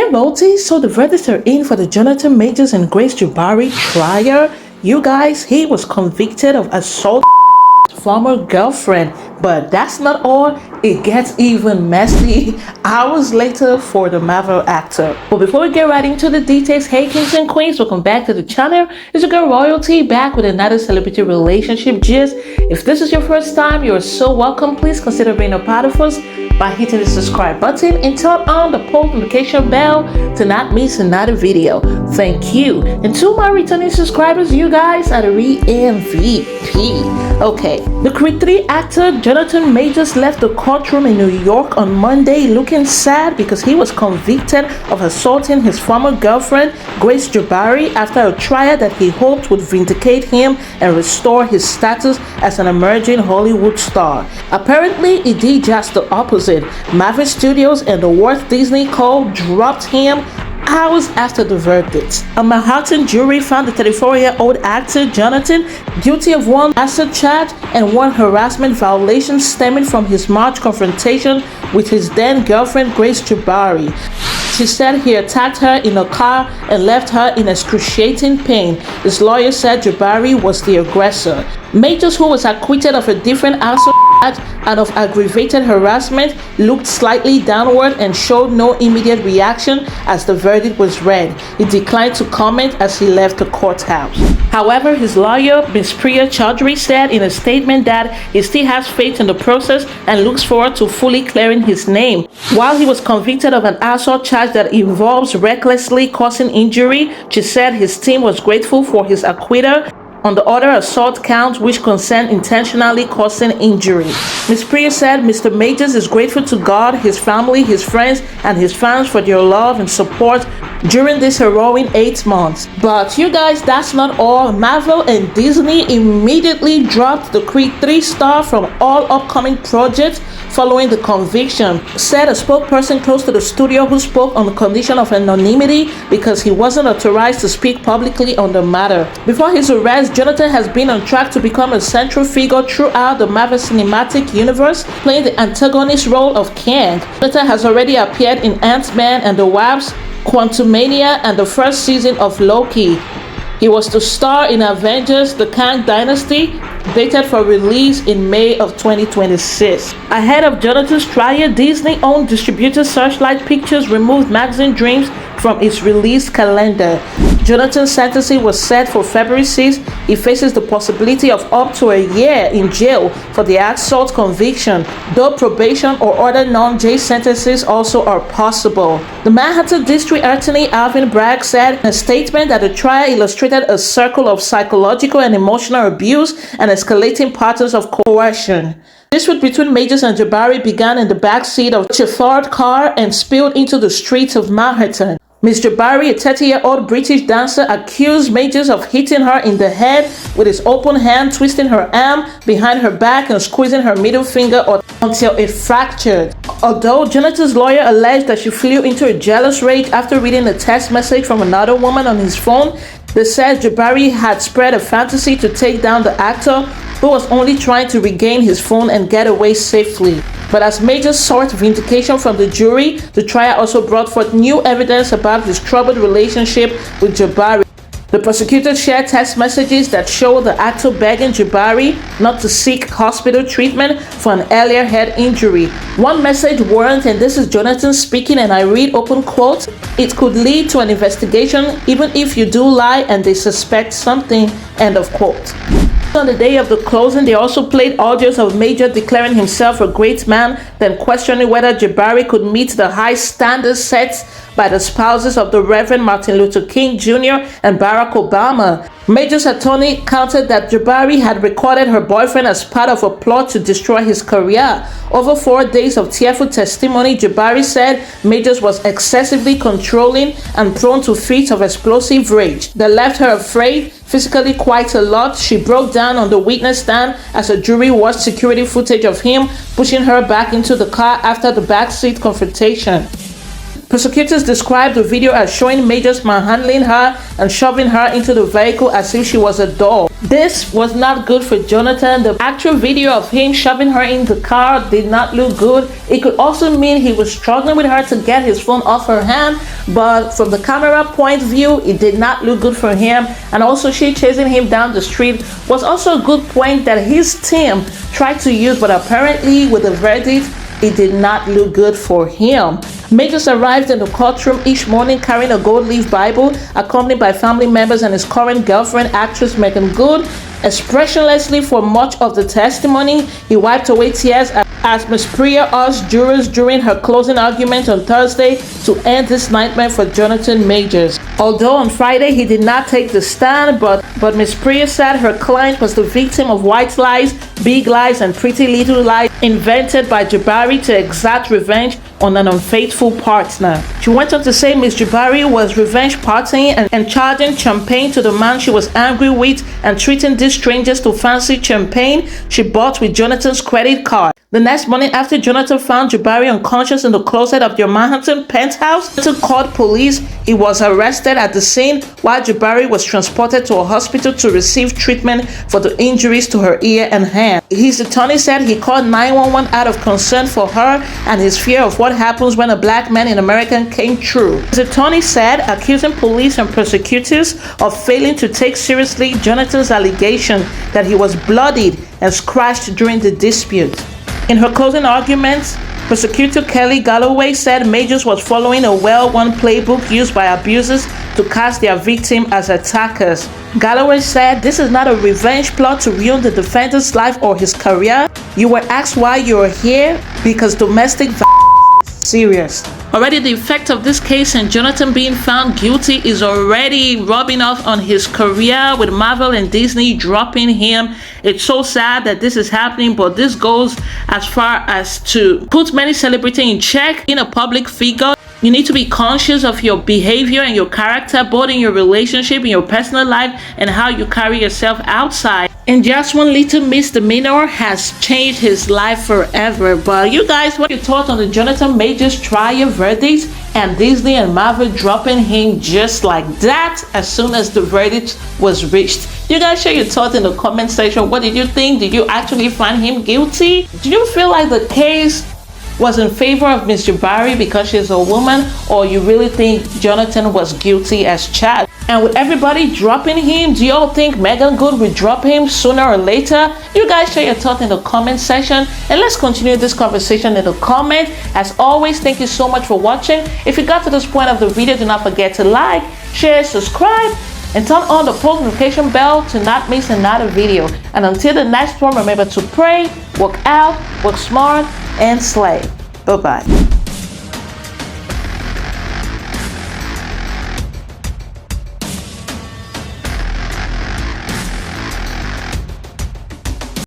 Hi Multi, so the verdicts are in for the Jonathan Majors and Grace Jabbari trial. You guys, he was convicted of assault former girlfriend, but that's not all. It gets even messy hours later for the Marvel actor. But before we get right into the details, hey kings and queens, welcome back to the channel. It's your girl Royalty back with another celebrity relationship gist. If this is your first time, you're so welcome. Please consider being a part of us by hitting the subscribe button and turn on the post notification bell to not miss another video. Thank you. And to my returning subscribers, you guys are the real MVP. Okay, the Creed 3 actor Jonathan Majors left the courtroom in New York on Monday looking sad because he was convicted of assaulting his former girlfriend Grace Jabbari after a trial that he hoped would vindicate him and restore his status as an emerging Hollywood star. Apparently, it did just the opposite. Marvel Studios and the Walt Disney Co. dropped him hours after the verdict. A Manhattan jury found the 34-year-old actor Jonathan guilty of one assault charge and one harassment violation stemming from his March confrontation with his then girlfriend Grace Jabbari. She said he attacked her in a car and left her in excruciating pain. His lawyer said Jabbari was the aggressor. Majors, who was acquitted of a different assault and of aggravated harassment, looked slightly downward and showed no immediate reaction as the verdict was read. He declined to comment as he left the courthouse. However, his lawyer, Ms. 𝕊𝕦𝕓𝕟𝕟𝕖, said in a statement that he still has faith in the process and looks forward to fully clearing his name. While he was convicted of an assault charge that involves recklessly causing injury, she said his team was grateful for his acquittal on the other assault counts, which concern intentionally causing injury. Ms. 𝕊𝕦𝕓𝕟𝕟𝕖 said Mr. Majors is grateful to God, his family, his friends, and his fans for their love and support during this harrowing 8 months. But you guys, that's not all. Marvel and Disney immediately dropped the Creed 3 star from all upcoming projects following the conviction, said a spokesperson close to the studio who spoke on the condition of anonymity because he wasn't authorized to speak publicly on the matter. Before his arrest, Jonathan has been on track to become a central figure throughout the Marvel Cinematic Universe, playing the antagonist role of Kang. Jonathan has already appeared in Ant-Man and the Wasp, 𝕊𝕐𝕐𝕐𝕐, and the first season of Loki. He was to star in Avengers: The Kang Dynasty, dated for release in May of 2026. Ahead of Jonathan's trial, Disney-owned distributor Searchlight Pictures removed Magazine Dreams from its release calendar. Jonathan's sentencing was set for February 6. He faces the possibility of up to a year in jail for the assault conviction, though probation or other non-jail sentences also are possible. The Manhattan District Attorney Alvin Bragg said in a statement that the trial illustrated a circle of psychological and emotional abuse and escalating patterns of coercion. Dispute between Majors and Jabbari began in the backseat of a chauffeured car and spilled into the streets of Manhattan. Ms. Jabbari, a 30-year-old British dancer, accused Majors of hitting her in the head with his open hand, twisting her arm behind her back and squeezing her middle finger until it fractured. Although Jonathan's lawyer alleged that she flew into a jealous rage after reading a text message from another woman on his phone, they said Jabbari had spread a fantasy to take down the actor, who was only trying to regain his phone and get away safely. But as Majors sought vindication from the jury, the trial also brought forth new evidence about his troubled relationship with Jabbari. The prosecutor shared text messages that showed the actor begging Jabbari not to seek hospital treatment for an earlier head injury. One message warned, and this is Jonathan speaking, and I read open quote, "It could lead to an investigation even if you do lie and they suspect something," end of quote. On the day of the closing, they also played audios of Major declaring himself a great man, then questioning whether Jabbari could meet the high standards set by the spouses of the Reverend Martin Luther King Jr. and Barack Obama. Major's attorney countered that Jabbari had recorded her boyfriend as part of a plot to destroy his career. Over 4 days of tearful testimony, Jabbari said Majors was excessively controlling and prone to fits of explosive rage that left her afraid physically quite a lot. She broke down on the witness stand as a jury watched security footage of him pushing her back into the car after the backseat confrontation. Prosecutors described the video as showing Majors manhandling her and shoving her into the vehicle as if she was a doll. This was not good for Jonathan. The actual video of him shoving her in the car did not look good. It could also mean he was struggling with her to get his phone off her hand, but from the camera point of view, it did not look good for him. And also she chasing him down the street was also a good point that his team tried to use, but apparently with the verdict, it did not look good for him. 𝕕𝕦𝕓𝕗 arrived in the courtroom each morning carrying a gold leaf Bible, accompanied by family members and his current girlfriend, actress Meagan Good. Expressionlessly for much of the testimony, he wiped away tears as Ms. Priya urged jurors during her closing argument on Thursday to end this nightmare for Jonathan Majors. Although on Friday he did not take the stand, but Ms. Priya said her client was the victim of white lies, big lies, and pretty little lies invented by Jabbari to exact revenge on an unfaithful partner. She went on to say Ms. Jabbari was revenge partying and charging champagne to the man she was angry with and treating these strangers to fancy champagne she bought with Jonathan's credit card. The next morning, after Jonathan found Jabbari unconscious in the closet of their Manhattan penthouse, Jonathan called police. He was arrested at the scene while Jabbari was transported to a hospital to receive treatment for the injuries to her ear and hand. His attorney said he called 911 out of concern for her and his fear of what happens when a black man in America came true. His attorney said, accusing police and prosecutors of failing to take seriously Jonathan's allegation that he was bloodied and scratched during the dispute. In her closing arguments, prosecutor Kelly Galloway said Majors was following a well-worn playbook used by abusers to cast their victim as attackers. Galloway said this is not a revenge plot to ruin the defendant's life or his career. You were asked why you are here because domestic violence is serious. Already the effect of this case and Jonathan being found guilty is already rubbing off on his career, with Marvel and Disney dropping him. It's so sad that this is happening, but this goes as far as to put many celebrities in check. In a public figure, you need to be conscious of your behavior and your character, both in your relationship, in your personal life, and how you carry yourself outside. And just one little misdemeanor has changed his life forever. But you guys, what are your thoughts on the Jonathan Majors trial verdict and Disney and Marvel dropping him just like that as soon as the verdict was reached? You guys share your thoughts in the comment section. What did you think? Did you actually find him guilty? Do you feel like the case was in favor of Ms. Jabbari because she's a woman, or you really think Jonathan was guilty as charged? And with everybody dropping him, do y'all think Meagan Good will drop him sooner or later? You guys share your thoughts in the comment section, and let's continue this conversation in the comment. As always, thank you so much for watching. If you got to this point of the video, do not forget to like, share, subscribe, and turn on the post notification bell to not miss another video. And until the next one, remember to pray, work out, work smart, and slay. Bye-bye.